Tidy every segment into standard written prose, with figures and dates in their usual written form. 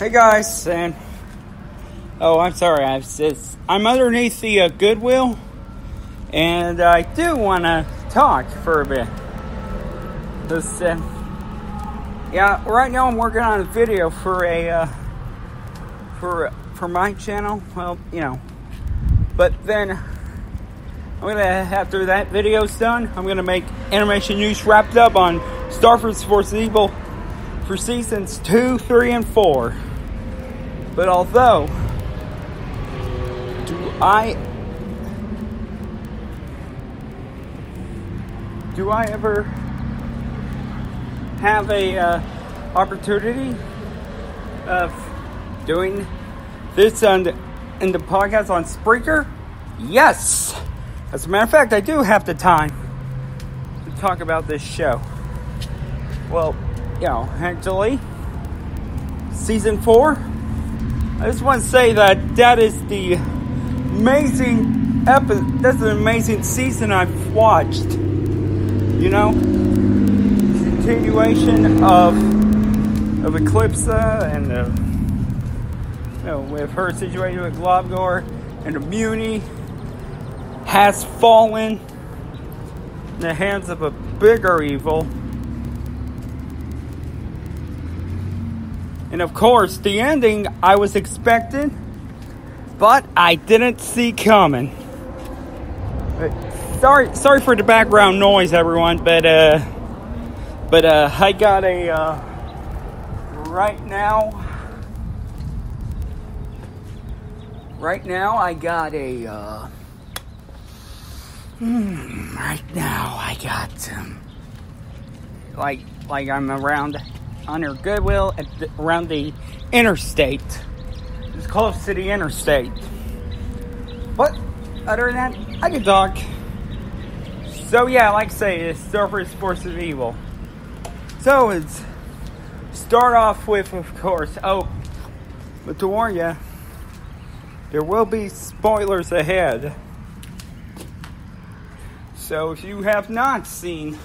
Hey guys, and I'm sorry, I'm underneath the Goodwill, and I do want to talk for a bit. Right now I'm working on a video for for my channel. Well, but then I'm gonna, after that video's done, I'm gonna make Animation News Wrapped Up on Star Wars Evil for seasons 2, 3, and 4. But although, do I ever have a opportunity of doing this in the podcast on Spreaker? Yes! As a matter of fact, I do have the time to talk about this show. Well, actually, season 4, I just want to say that is the amazing that's an amazing season I've watched. Continuation of Eclipsa and with her situation with Globgor, and the Muni has fallen in the hands of a bigger evil. And of course, the ending I was expecting, but I didn't see coming. Sorry for the background noise, everyone, but I got a right now I got like I'm around under Goodwill around the interstate. It's close to the interstate. But other than that, I can talk. So yeah, like I say, it's Star Wars Force of Evil. So it's start off with, of course. But to warn you, there will be spoilers ahead. So if you have not seen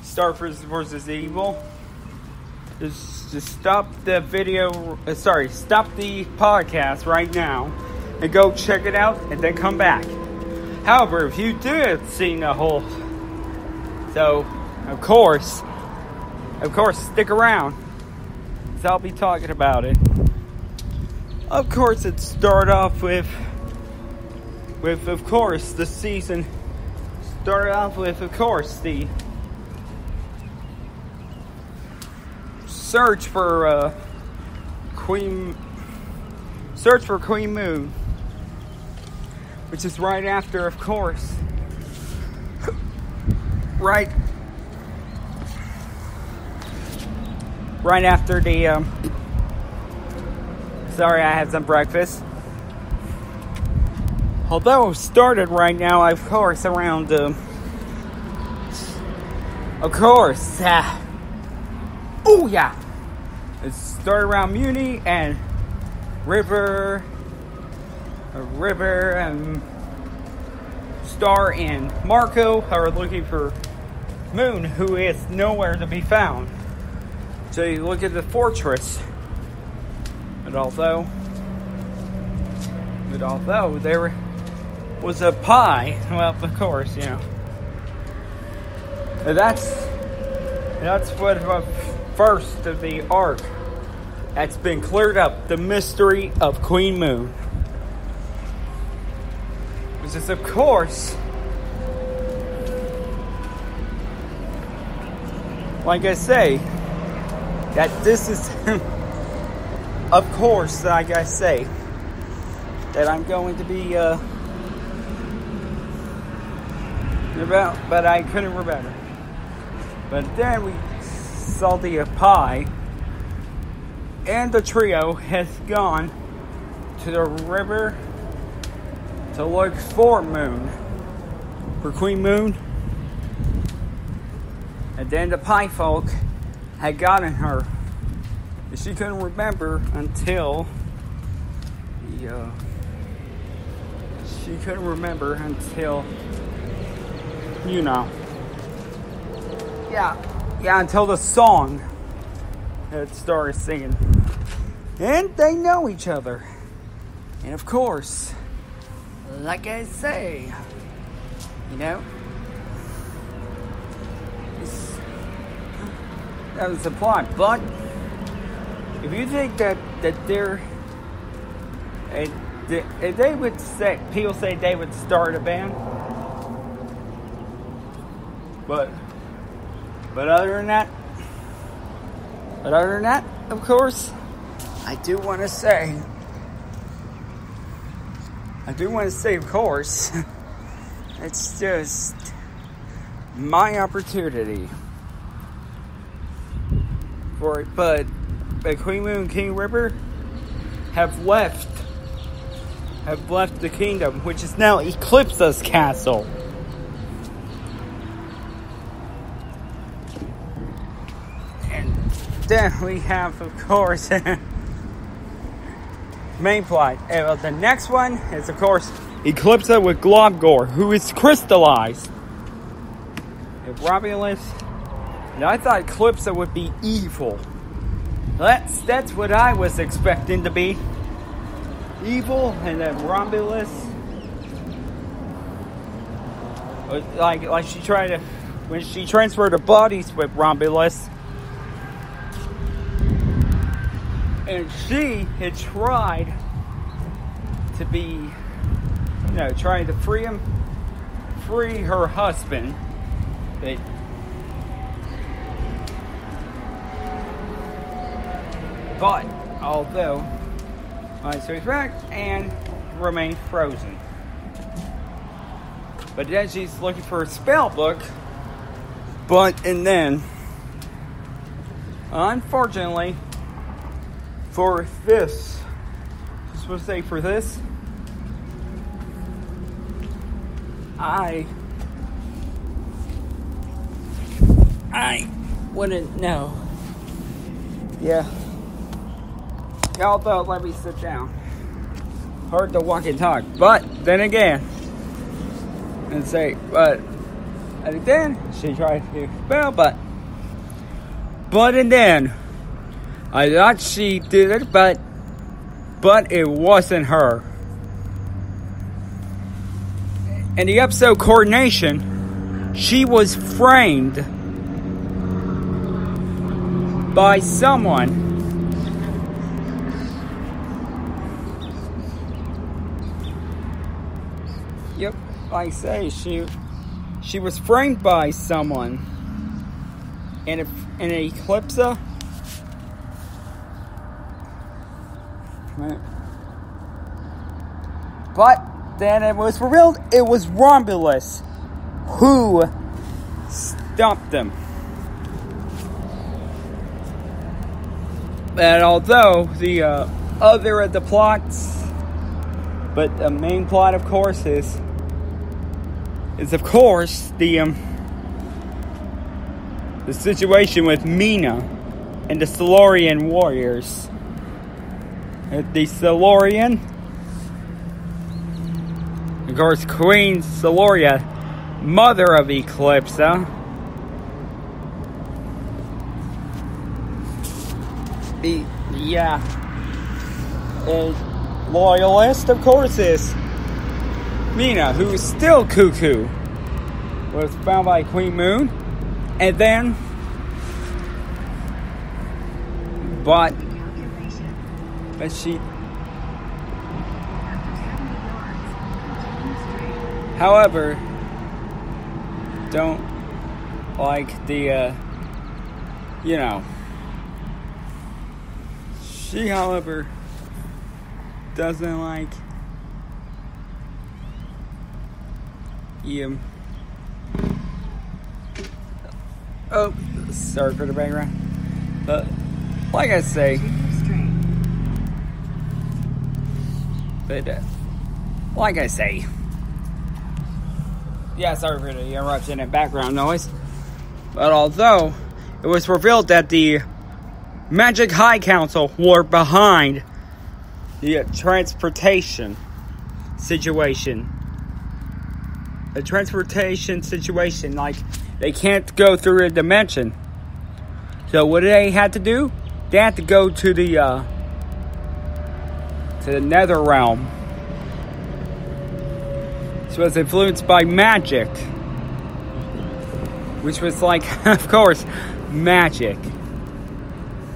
Star Wars vs. Evil, just stop the stop the podcast right now and go check it out and then come back. However, if you did see the whole, so of course stick around, because I'll be talking about it. Of course, it started off with of course the season started off with, of course, the search for Queen Moon, which is right after, of course, right after the sorry, I had some breakfast. Although it started right now, of course, around it started around Muni and River and Star and Marco are looking for Moon, who is nowhere to be found. So you look at the fortress, but although there was a pie, well, of course, that's what first of the arc that's been cleared up, the mystery of Queen Moon. Which is, of course, like I say, that this is, of course, like I say, that I'm going to be, but I couldn't remember. But then we saw the pie, and the trio has gone to the river to look for Queen Moon. And then the pie folk had gotten her. And she couldn't remember until until the song had started singing. And they know each other. And of course, like I say, that was the plot. But if you think that they're, if they would say, people say they would start a band, but other than that, of course, I do want to say, of course, it's just my opportunity for it. But Queen Moon and King Ripper have left the kingdom, which is now Eclipsa's castle. And then we have, of course, main plot. The next one is, of course, Eclipsa with Globgor, who is crystallized. If Romulus, and I thought Eclipsa would be evil. That's what I was expecting to be. Evil, and then Romulus, like she tried to, when she transferred her bodies with Romulus, and she had tried to be, trying to free her husband. But although so he's back and remained frozen. But then she's looking for a spell book. And then, unfortunately, for this, I'm supposed to say for this, I wouldn't know. Yeah. Although, let me sit down. Hard to walk and talk. But, then again, and then she tried to spell, but and then, I thought she did it, but it wasn't her. In the episode Coordination, she was framed by someone. Yep, like I say, she was framed by someone in an Eclipsa. But then it was revealed it was Romulus who stopped them. And although the other of the plots, but the main plot, of course, is of course the situation with Mina and the Silurian warriors. The Silurian, of course, Queen Siluria, mother of Eclipsa, a loyalist, of course, is Mina, who is still cuckoo, was found by Queen Moon, and then, but she, however, don't like the, she, however, doesn't like oh, sorry for the background, but like I say, yeah, sorry for the interruption and background noise. But although it was revealed that the Magic High Council were behind the transportation situation. The transportation situation, like, they can't go through a dimension. So what do they have to do? They have to go to the to the nether realm. She was influenced by magic, which was like, of course, magic.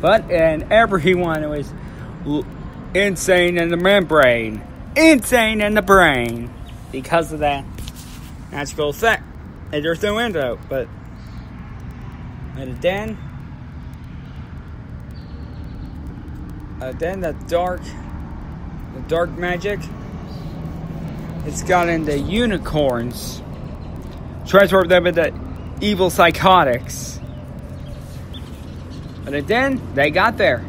And everyone was insane in the membrane, insane in the brain, because of that magical effect. And there's no window, but then the dark magic, it's got into unicorns, transformed them into evil psychotics. But then they got there.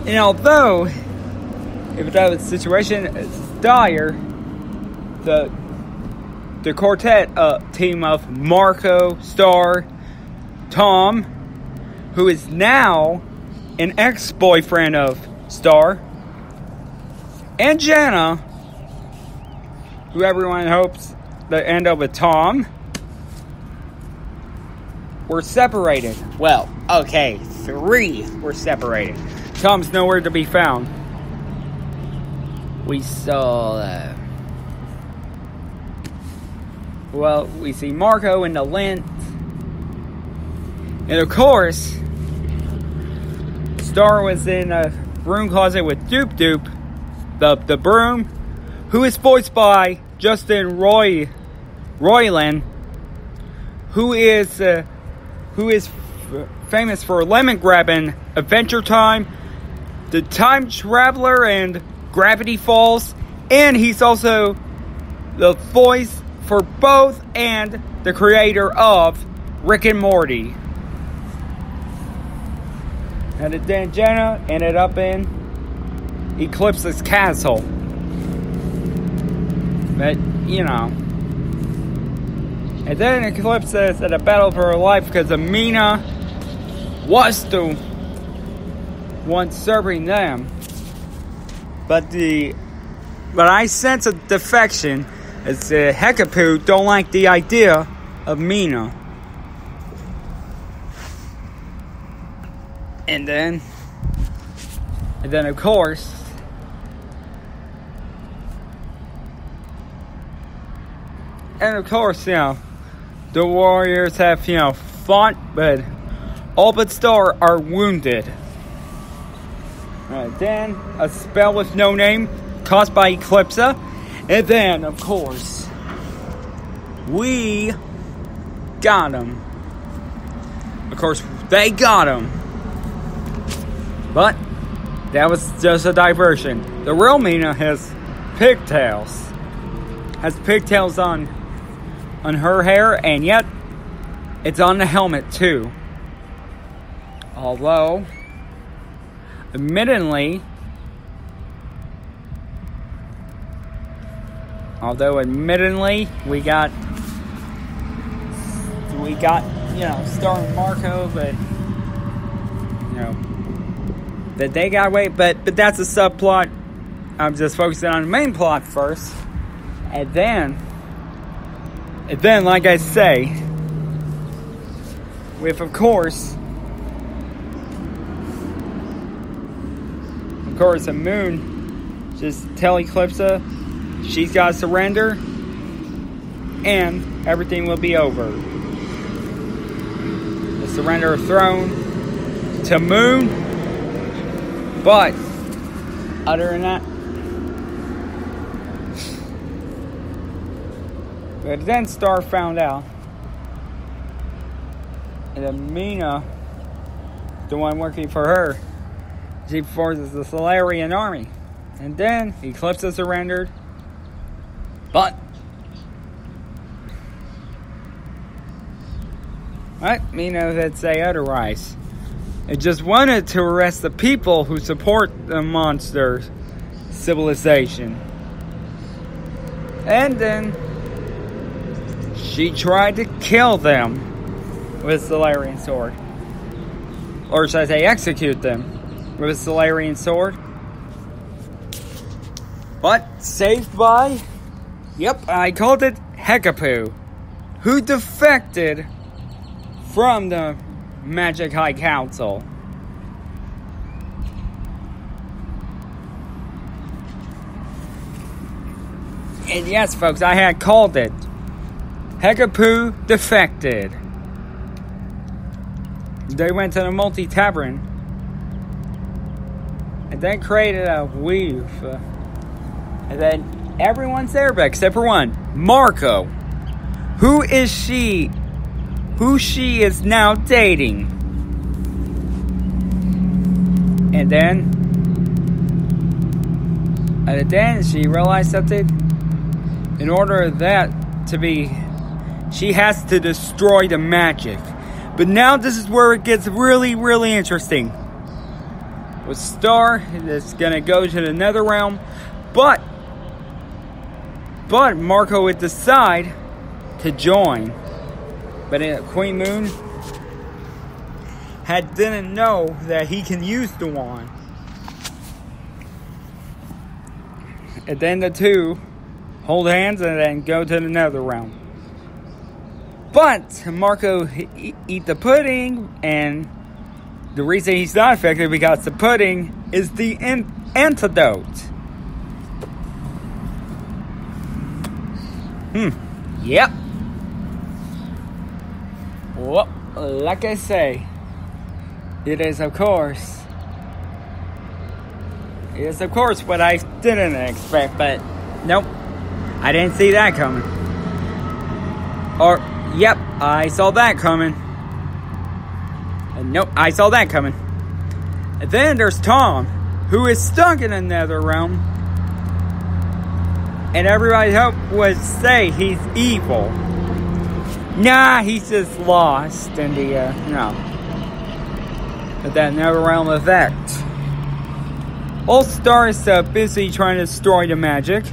And although, if that situation is dire, the quartet team of Marco, Star, Tom, who is now an ex-boyfriend of Star, and Jenna, who everyone hopes to end up with Tom, were separated. Well, okay, 3 were separated. Tom's nowhere to be found. We saw we see Marco in the lint. And of course, Star was in a broom closet with Doop Doop, the broom, who is voiced by Justin Roiland, who is famous for Lemon Grabbing, Adventure Time, The Time Traveler, and Gravity Falls, and he's also the voice for both and the creator of Rick and Morty. And then Jenna ended up in Eclipse's castle. But, and then Eclipse is at a battle for her life because Amina was the one serving them. But I sense a defection as Hekapoo don't like the idea of Mina. And then of course, the warriors have, fought, but all but Star are wounded. Then a spell with no name caused by Eclipse. And then, of course, we got him. Of course, they got him. But that was just a diversion. The real Mina has pigtails. Has pigtails on her hair, and yet it's on the helmet too. Although, admittedly, we got Star and Marco, but that they got away. But that's a subplot. I'm just focusing on the main plot first, and then, like I say, with of course, the moon just tell Eclipse she's got to surrender, and everything will be over. The surrender of throne to Moon, but other than that, but then Star found out that Amina, the one working for her, she forces the Solarian army. And then Eclipse surrendered. But Mina would say otherwise. It just wanted to arrest the people who support the monster civilization. And then she tried to kill them with Solarian sword. Or should I say execute them with a Solarian sword. But saved by, I called it Hekapoo, who defected from the Magic High Council. And yes, folks, I had called it. Hekapoo defected. They went to the multi-tavern and then created a weave. And then everyone's there but except for one. Marco. Who is she? Who she is now dating. And then she realized something. In order that to be, she has to destroy the magic. But now this is where it gets really, really interesting. With Star, it's gonna go to the Nether Realm, but Marco would decide to join. But Queen Moon didn't know that he can use the wand. And then the two hold hands and then go to the Nether Realm. But Marco eat the pudding, and the reason he's not affected because the pudding is the antidote. Yep. Well, like I say, it is of course what I didn't expect, but nope, I didn't see that coming. Or, yep, I saw that coming. And nope, I saw that coming. And then there's Tom, who is stuck in the Nether Realm. And everybody would say he's evil. Nah, he's just lost in the, But that Nether Realm effect. All Star is busy trying to destroy the magic.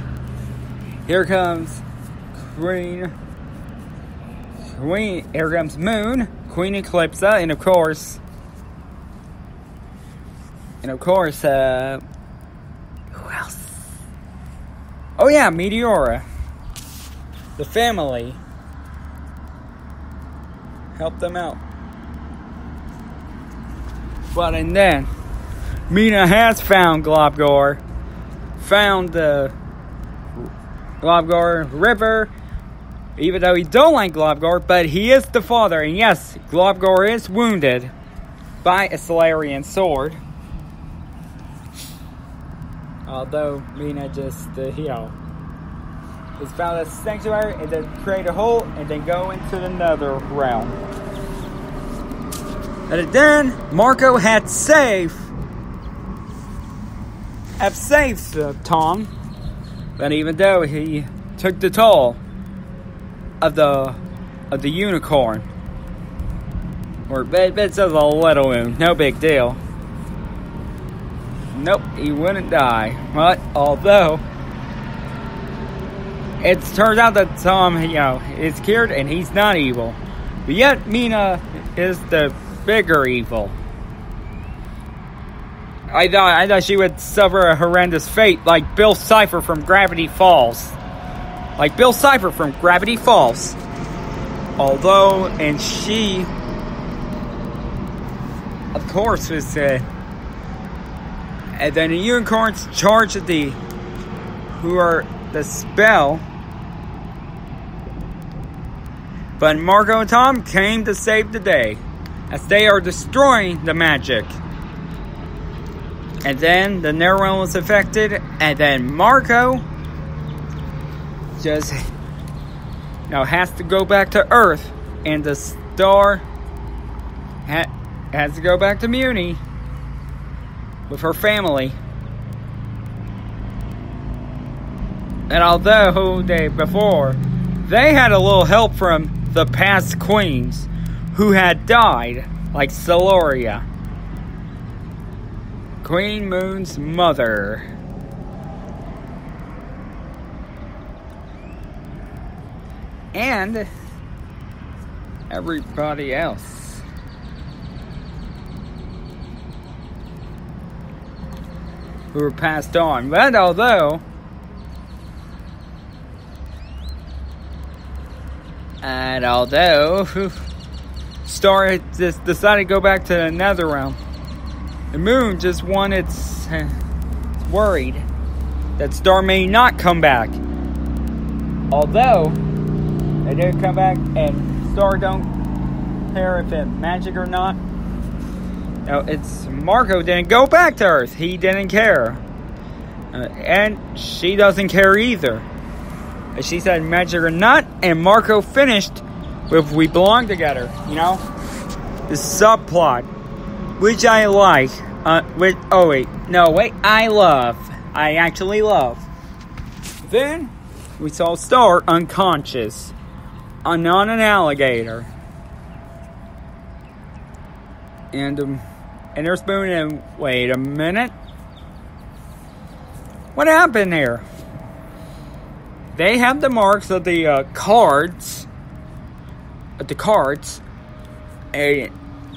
Here comes here comes Moon, Queen Eclipsa, and of course, who else? Oh yeah, Meteora. The family helped them out. But and then, Mina has found Globgor, found the Globgor River, even though he don't like Globgor, but he is the father, and yes, Globgor is wounded by a Solarian sword. Although Mina just, has found a sanctuary and then create a hole and then go into the Nether Realm. And then Marco had saved Tom, but even though he took the toll of the unicorn, or bits of a little wound, no big deal. Nope, he wouldn't die. But although it turns out that Tom, is cured and he's not evil, but yet Mina is the bigger evil. I thought she would suffer a horrendous fate like Bill Cipher from Gravity Falls. Although, and she, of course, was, and then the unicorns charged who are the spell. But Marco and Tom came to save the day, as they are destroying the magic. And then the Nether Realm was affected, and then Marco just has to go back to Earth, and the Star has to go back to Muni with her family. And although they had a little help from the past queens who had died, like Celoria, Queen Moon's mother. And everybody else. Who were passed on. But although Star just decided to go back to the Nether Realm, the Moon just worried that Star may not come back. Although they did come back and Star don't care if it's magic or not. No, it's Marco didn't go back to Earth. He didn't care. And she doesn't care either. She said magic or not, and Marco finished with we belong together, you know? The subplot, which I like. I actually love. Then, we saw Star unconscious. On an alligator. And there's Boone and wait a minute. What happened here? They have the marks of the cards.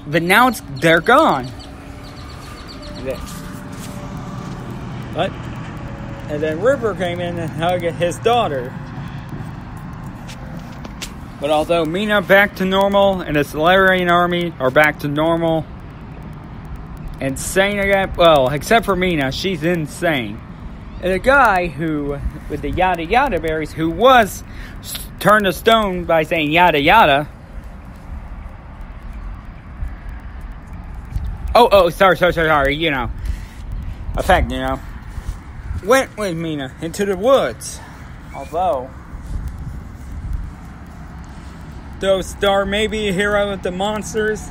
But now they're gone. And then River came in and hugged his daughter. But although Mina back to normal and the Solarian army are back to normal, insane again. Well, except for Mina, she's insane. And the guy who, with the yada yada berries, who was turned to stone by saying yada yada. Sorry, you know. Effect, you know. Went with Mina into the woods. Although Star may be a hero of the monsters,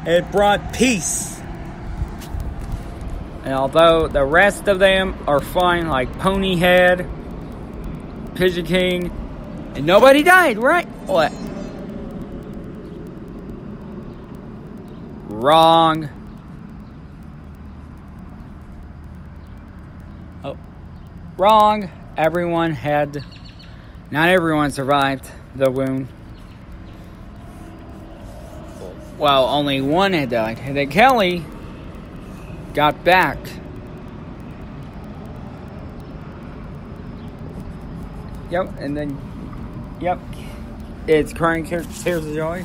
it brought peace. And although the rest of them are fine, like Ponyhead, Pigeon King, and nobody died, right? What? Wrong. Oh, wrong. Not everyone survived the wound. Well, only one had died. And then Kelly got back. Yep, and then, it's crying tears of joy.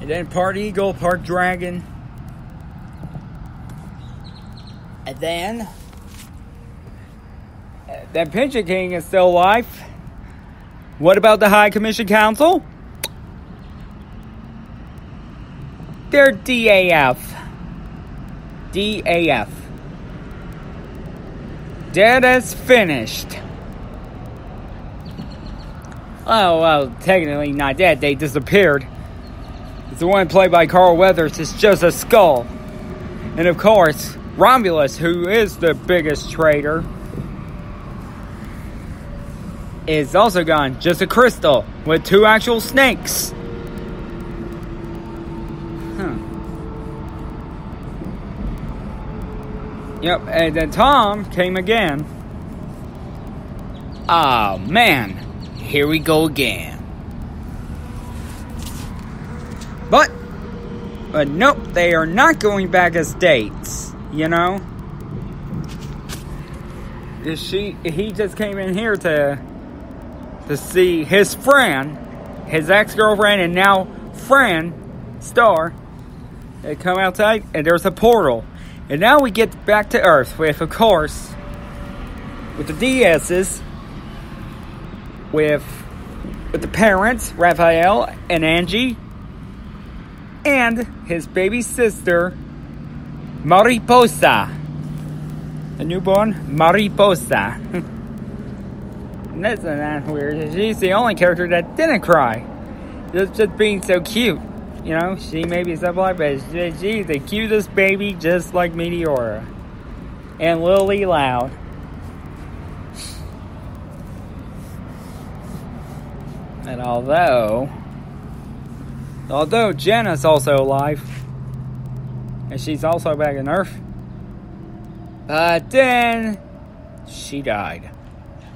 And then part eagle, part dragon. And then, that Pigeon King is still alive. What about the High Commission Council? They're DAF. Dead as finished. Oh, well, technically not dead. They disappeared. It's the one played by Carl Weathers. It's just a skull. And of course, Romulus, who is the biggest traitor, is also gone. Just a crystal with 2 actual snakes. Yep, and then Tom came again. Oh, man. Here we go again. But nope, they are not going back as dates, you know? He just came in here to see his friend, his ex-girlfriend, and now friend, Star. They come outside, and there's a portal. And now we get back to Earth with, of course, with the DS's, with the parents, Raphael and Angie, and his baby sister, Mariposa. The newborn Mariposa. That's not weird. She's the only character that didn't cry. Just being so cute. You know, she may be subplot, but she's the cutest baby, just like Meteora. And Lily Loud. And although Jenna's also alive, and she's also back on Earth, but then she died.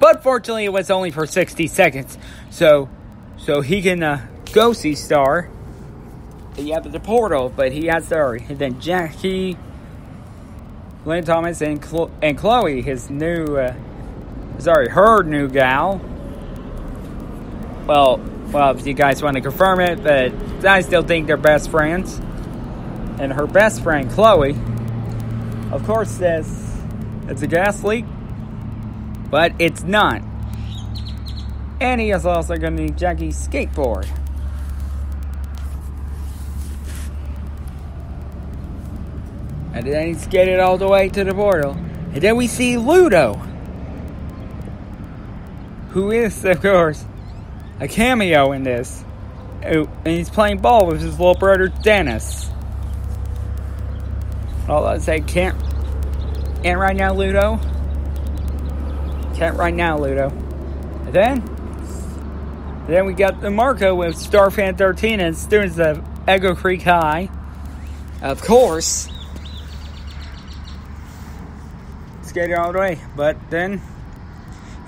But fortunately, it was only for 60 seconds, so he can go see Star. You have the portal, but he has Star. And then Jackie, Lynn Thomas, and Chloe, his new, her new gal. Well, if you guys want to confirm it, but I still think they're best friends. And her best friend, Chloe, of course, says it's a gas leak, but it's not. And he is also going to need Jackie's skateboard. And then he skated all the way to the portal. And then we see Ludo, who is, of course, a cameo in this. And he's playing ball with his little brother, Dennis. All I say, can't right now, Ludo. Can't right now, Ludo. And then we got the Marco with Starfan 13 and students of Echo Creek High. Of course. Skated all the way. But then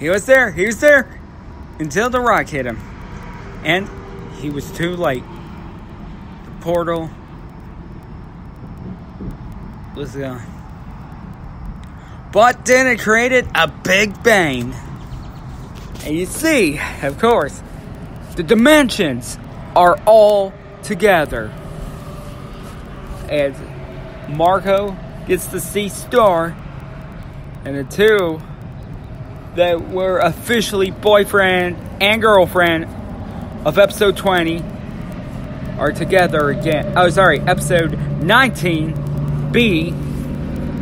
he was there until the rock hit him. And he was too late. The portal was gone. But then it created a big bang. And you see, of course, the dimensions are all together. As Marco gets to see Star, and the two that were officially boyfriend and girlfriend of episode 20 are together again. Oh, sorry, episode 19B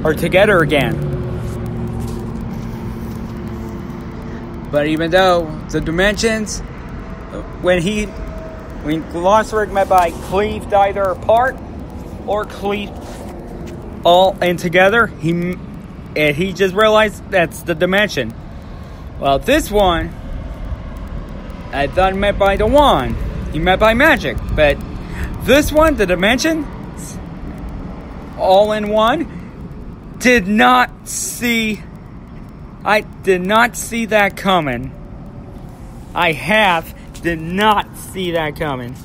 are together again. But even though the dimensions, when Glossaryck met by cleaved either apart or cleaved all in together, he just realized that's the dimension. Well, this one, I thought he met by the wand. He met by magic. But this one, the dimension, all in one, I did not see that coming. Did not see that coming.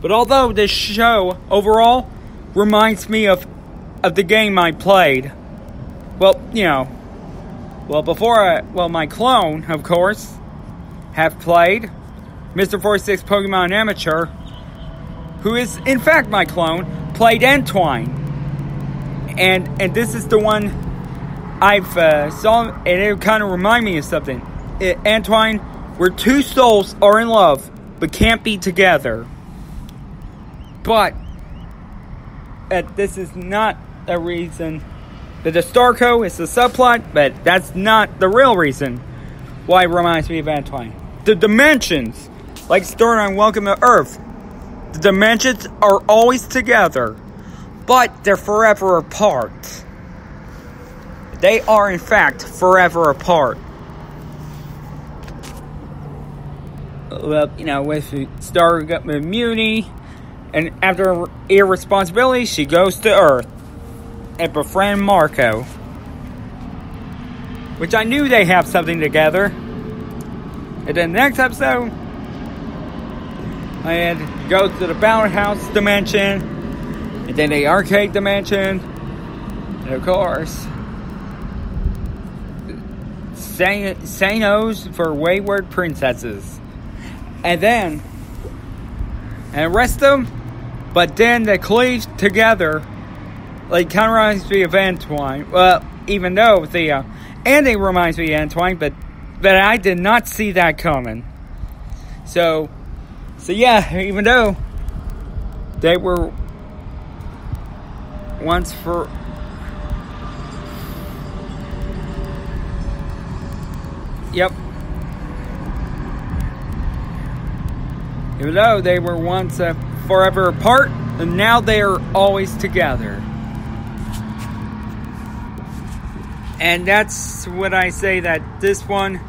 But although this show overall reminds me of the game I played, my clone, of course, have played Mr. 46 Pokemon Amateur, who is in fact my clone, played Entwine. And this is the one I've saw, and it kind of remind me of something. Entwine, where two souls are in love, but can't be together. But this is not a reason. The Starco is the subplot, but that's not the real reason why it reminds me of Entwine. The dimensions, like Star on Welcome to Earth, the dimensions are always together, but they're forever apart. They are, in fact, forever apart. Well, with Star with Muni, and after irresponsibility, she goes to Earth and befriend Marco. Which I knew they have something together. And then the next episode, I had to go to the Bounty House dimension, and then the arcade dimension, and of course, Sano's for Wayward Princesses. And the rest of them, but then they cleave together, like kind of reminds me of Entwine. Well, even though the ending reminds me of Entwine, but I did not see that coming. So yeah, even though they were once for Yep. Even though they were once forever apart, and now they are always together. And that's what I say that this one,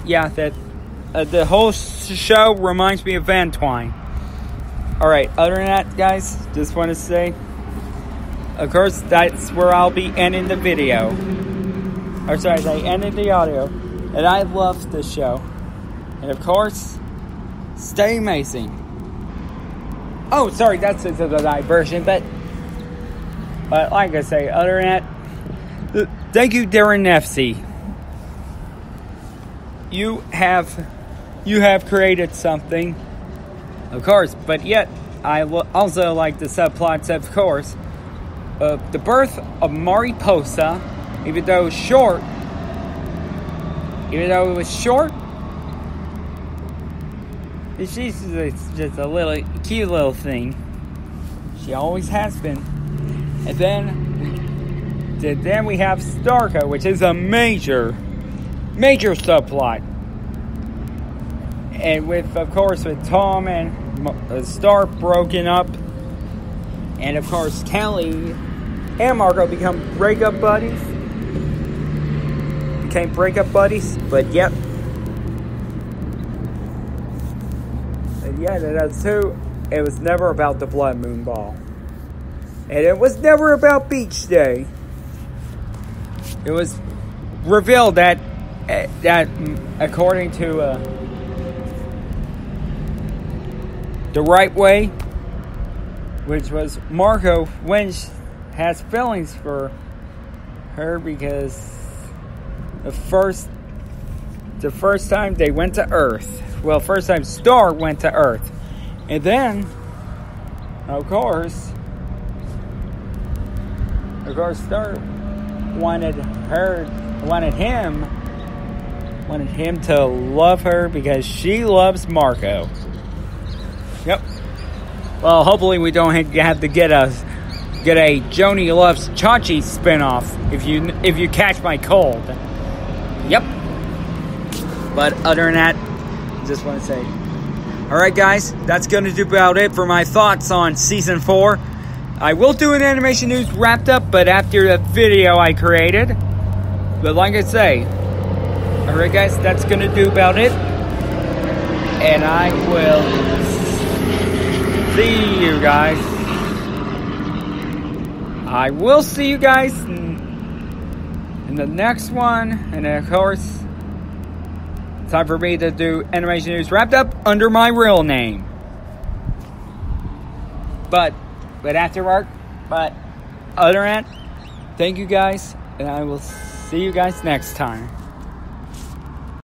that the whole show reminds me of Entwine. Alright, other than that, guys, just want to say, of course, that's where I'll be ending the video. Or sorry, I ended the audio. And I love this show. And of course, stay amazing. Oh, sorry, that's a diversion, but like I say, other than that, thank you, Darren Nefsey. You have created something, of course, but yet I also like the subplots, of course, of the birth of Mariposa, even though short, Even though it was short, she's just a little cute little thing. She always has been. And then we have Starco, which is a major subplot. And of course, with Tom and Stark broken up, and of course Kelly and Marco became breakup buddies. But yep. And yeah, that's who. It was never about the Blood Moon Ball. And it was never about Beach Day. It was revealed that according to the right way, which was Marco Winch has feelings for her because the first time they went to Earth. Well, first time Stark went to Earth. And then, of course, Stark wanted him to love her because she loves Marco. Yep. Well, hopefully we don't have to get a Joni Loves Chachi spinoff if you catch my cold. Yep. But other than that, just want to say, alright guys, that's going to do about it for my thoughts on Season 4. I will do an animation news wrapped up, but after the video I created. But like I say, alright guys, that's going to do about it. And I will see you guys. I will see you guys in the next one. And of course, time for me to do animation news wrapped up under my real name. But other than that, thank you guys, and I will see you guys next time.